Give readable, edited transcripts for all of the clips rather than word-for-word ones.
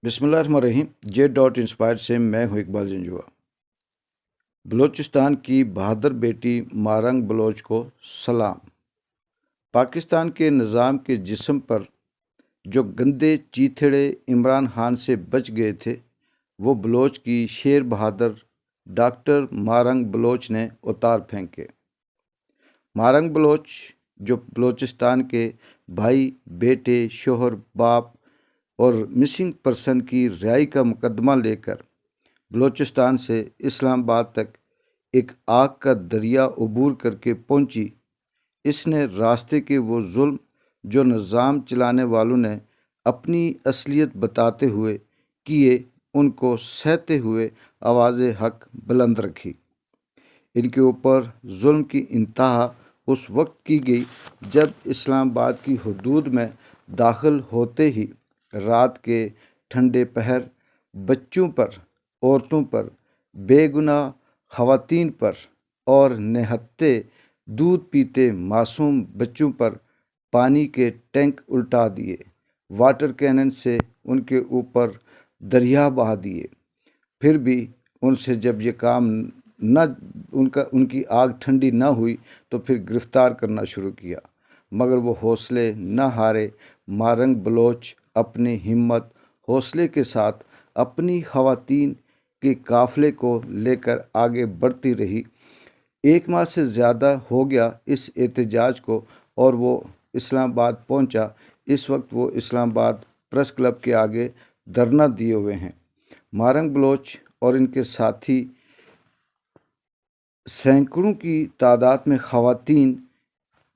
बिस्मिल्लाहिर्रहमानिर्रहीम। J.Inspired से मैं हूँ इकबाल जंजुआ। बलूचिस्तान की बहादुर बेटी मारंग बलोच को सलाम। पाकिस्तान के निज़ाम के जिस्म पर जो गंदे चीथड़े इमरान खान से बच गए थे, वो बलोच की शेर बहादुर डॉक्टर मारंग बलोच ने उतार फेंके। मारंग बलोच जो बलूचिस्तान के भाई, बेटे, शोहर, बाप और मिसिंग पर्सन की रिहाई का मुकदमा लेकर बलूचिस्तान से इस्लामाबाद तक एक आग का दरिया अबूर करके पहुंची, इसने रास्ते के वो जुल्म जो निज़ाम चलाने वालों ने अपनी असलियत बताते हुए किए, उनको सहते हुए आवाज़ हक बुलंद रखी। इनके ऊपर जुल्म की इंतहा उस वक्त की गई जब इस्लामाबाद की हदूद में दाखिल होते ही रात के ठंडे पहर बच्चों पर, औरतों पर, बेगुनाह ख़वातीन पर और निहत्ते दूध पीते मासूम बच्चों पर पानी के टैंक उल्टा दिए, वाटर कैनन से उनके ऊपर दरिया बहा दिए। फिर भी उनसे जब ये काम उनकी आग ठंडी न हुई तो फिर गिरफ्तार करना शुरू किया, मगर वो हौसले न हारे। मारंग बलोच अपनी हिम्मत हौसले के साथ अपनी ख़वातीन के काफ़िले को लेकर आगे बढ़ती रही। 1 माह से ज़्यादा हो गया इस एहतजाज को और वो इस्लामाबाद पहुंचा। इस वक्त वो इस्लामाबाद प्रेस क्लब के आगे धरना दिए हुए हैं। मारंग बलोच और इनके साथी सैकड़ों की तादाद में ख़वातीन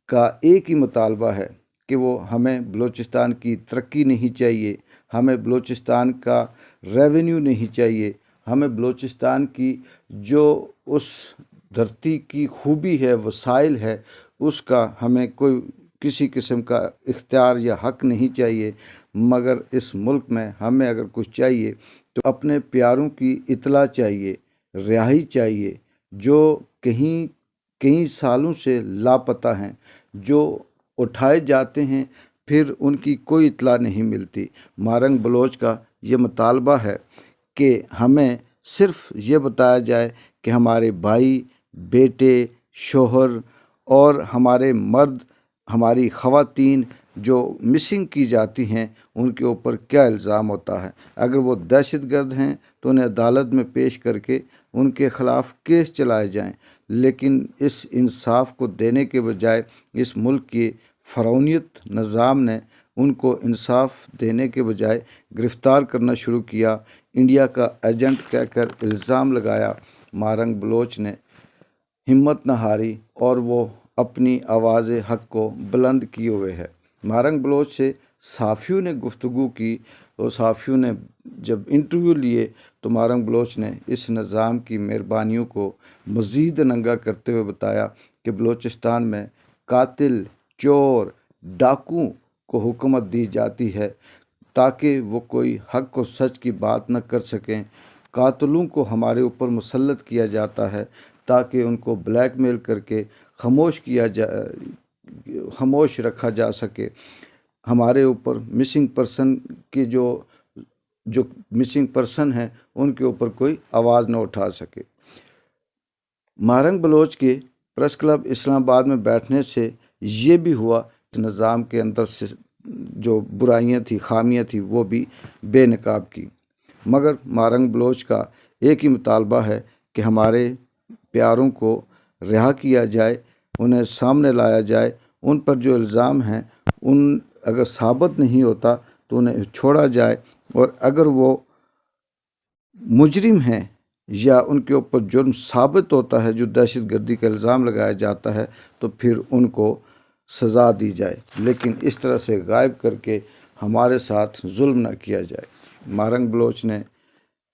का एक ही मुतालबा है कि वो हमें बलूचिस्तान की तरक्की नहीं चाहिए, हमें बलूचिस्तान का रेवेन्यू नहीं चाहिए, हमें बलूचिस्तान की जो उस धरती की खूबी है, वसाइल है, उसका हमें कोई किसी किस्म का इख्तियार या हक नहीं चाहिए। मगर इस मुल्क में हमें अगर कुछ चाहिए तो अपने प्यारों की इतला चाहिए, रिहाई चाहिए, जो कई सालों से लापता हैं, जो उठाए जाते हैं फिर उनकी कोई इतला नहीं मिलती। मारंग बलोच का ये मुतालबा है कि हमें सिर्फ ये बताया जाए कि हमारे भाई, बेटे, शोहर और हमारे मर्द, हमारी ख़वातीन जो मिसिंग की जाती हैं, उनके ऊपर क्या इल्ज़ाम होता है। अगर वो दहशतगर्द हैं तो उन्हें अदालत में पेश करके उनके ख़िलाफ़ केस चलाए जाएं, लेकिन इस इंसाफ को देने के बजाय इस मुल्क की फ़रौनियत निज़ाम ने उनको इंसाफ देने के बजाय गिरफ़्तार करना शुरू किया, इंडिया का एजेंट कहकर इल्ज़ाम लगाया। मारंग बलोच ने हिम्मत न हारी और वो अपनी आवाज़ हक को बुलंद किए हुए है। मारंग बलोच से सहाफ़ियों ने गुफ्तगू की और सहाफ़ियों ने जब इंटरव्यू लिए तो मारंग बलोच ने इस निज़ाम की मेहरबानियों को मज़ीद नंगा करते हुए बताया कि बलूचिस्तान में कातिल, चोर, डाकू को हुकूमत दी जाती है ताकि वो कोई हक और सच की बात न कर सकें। कातिलों को हमारे ऊपर मुसल्लत किया जाता है ताकि उनको ब्लैकमेल करके खामोश रखा जा सके। हमारे ऊपर मिसिंग पर्सन के जो मिसिंग पर्सन हैं उनके ऊपर कोई आवाज़ न उठा सके। मारंग बलोच के प्रेस क्लब इस्लामाबाद में बैठने से ये भी हुआ कि निज़ाम के अंदर से जो बुराइयां थी, खामियां थी, वो भी बेनकाब की। मगर मारंग बलोच का एक ही मुतालबा है कि हमारे प्यारों को रिहा किया जाए, उन्हें सामने लाया जाए। उन पर जो इल्ज़ाम हैं उन अगर साबित नहीं होता तो उन्हें छोड़ा जाए, और अगर वो मुजरिम हैं या उनके ऊपर जुर्म साबित होता है, जो दहशतगर्दी का इल्ज़ाम लगाया जाता है, तो फिर उनको सज़ा दी जाए, लेकिन इस तरह से गायब करके हमारे साथ जुल्म न किया जाए। मारंग बलोच ने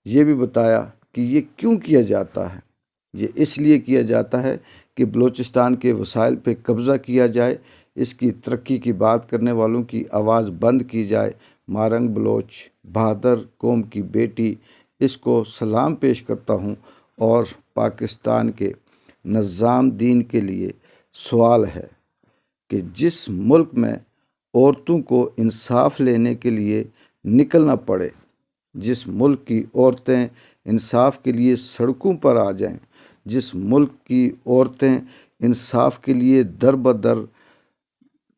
ये भी बताया कि ये क्यों किया जाता है। ये इसलिए किया जाता है कि बलूचिस्तान के वसाइल पे कब्ज़ा किया जाए, इसकी तरक्की की बात करने वालों की आवाज़ बंद की जाए। मारंग बलोच बहादुर कौम की बेटी, इसको सलाम पेश करता हूँ और पाकिस्तान के निज़ाम दीन के लिए सवाल है कि जिस मुल्क में औरतों को इंसाफ लेने के लिए निकलना पड़े, جس ملک کی عورتیں انصاف کے لیے سڑکوں پر آ جائیں، جس ملک کی عورتیں انصاف کے لیے در بدر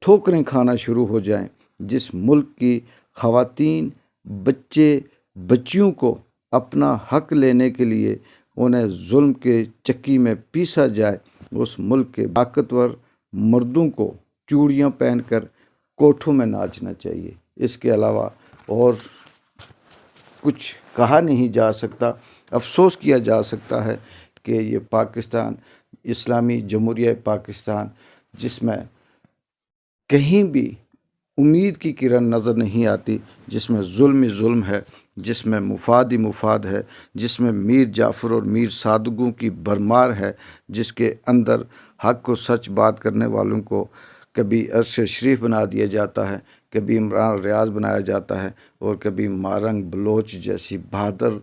ٹھوکریں کھانا شروع ہو جائیں، جس ملک کی خواتین بچے بچیوں کو اپنا حق لینے کے لیے انہیں ظلم کے چکی میں پیسا جائے، اس ملک کے طاقتور مردوں کو چوڑیاں پہن کر کوٹھوں میں ناچنا چاہیے۔ اس کے علاوہ اور کچھ کہا نہیں جا سکتا۔ افسوس کیا جا سکتا ہے کہ یہ پاکستان، اسلامی جمہوریہ پاکستان، جس میں کہیں بھی امید کی کرن نظر نہیں آتی، جس میں ظلم ہی ظلم ہے، جس میں مفاد ہی مفاد ہے، جس میں میر جعفر اور میر صادقوں کی بھرمار ہے، جس کے اندر حق و سچ بات کرنے والوں کو کبھی عرش شریف بنا دیا جاتا ہے، کبھی عمران ریاض بنایا جاتا ہے، اور کبھی مارنگ بلوچ جیسی بہادر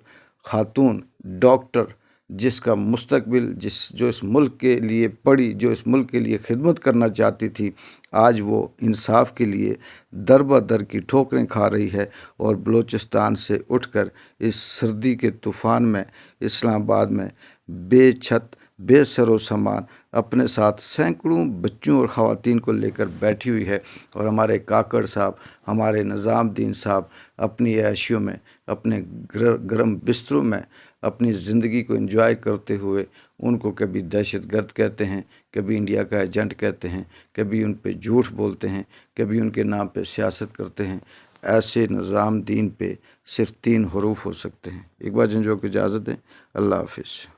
خاتون ڈاکٹر، جس کا مستقبل جو اس ملک کے لیے پڑھی، جو اس ملک کے لیے خدمت کرنا چاہتی تھی، آج وہ انصاف کے لیے در بدر کی ٹھوکریں کھا رہی ہے، اور بلوچستان سے اٹھ کر اس سردی کے طوفان میں اسلام آباد میں بے چھت بے سر و سامان اپنے ساتھ سینکڑوں بچوں اور خواتین کو لے کر بیٹھی ہوئی ہے، اور ہمارے کاکڑ صاحب، ہمارے نظام دین صاحب اپنی عیاشیوں میں، اپنے گرم بستروں میں اپنی زندگی کو انجوائے کرتے ہوئے ان کو کبھی دہشت گرد کہتے ہیں، کبھی انڈیا کا ایجنٹ کہتے ہیں، کبھی ان پہ جھوٹ بولتے ہیں، کبھی ان کے نام پہ سیاست کرتے ہیں۔ ایسے نظام دین پہ صرف 3 حروف ہو سکتے ہیں۔ ایک بار جنجو کو اجازت دیں۔ اللہ حافظ۔